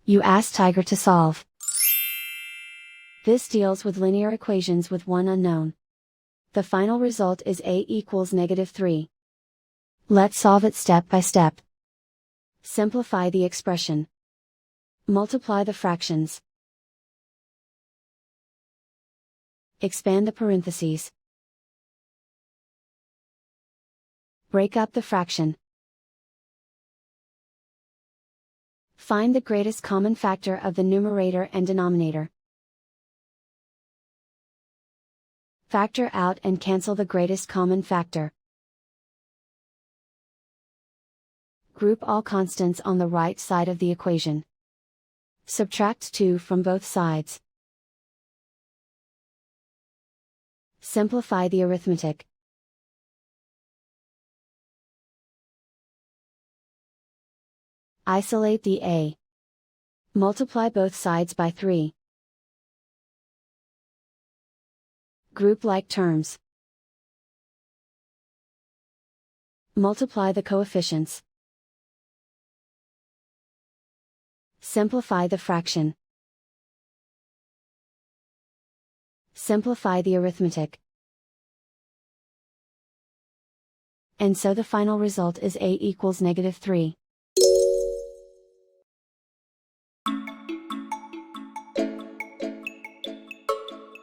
You ask Tiger to solve. This deals with linear equations with one unknown. The final result is a equals -3. Let's solve it step by step. Simplify the expression. Multiply the fractions. Expand the parentheses. Break up the fraction. Find the greatest common factor of the numerator and denominator. Factor out and cancel the greatest common factor. Group all constants on the right side of the equation. Subtract 2 from both sides. Simplify the arithmetic. Isolate the a. Multiply both sides by 3. Group like terms. Multiply the coefficients. Simplify the fraction. Simplify the arithmetic. And so the final result is a equals -3.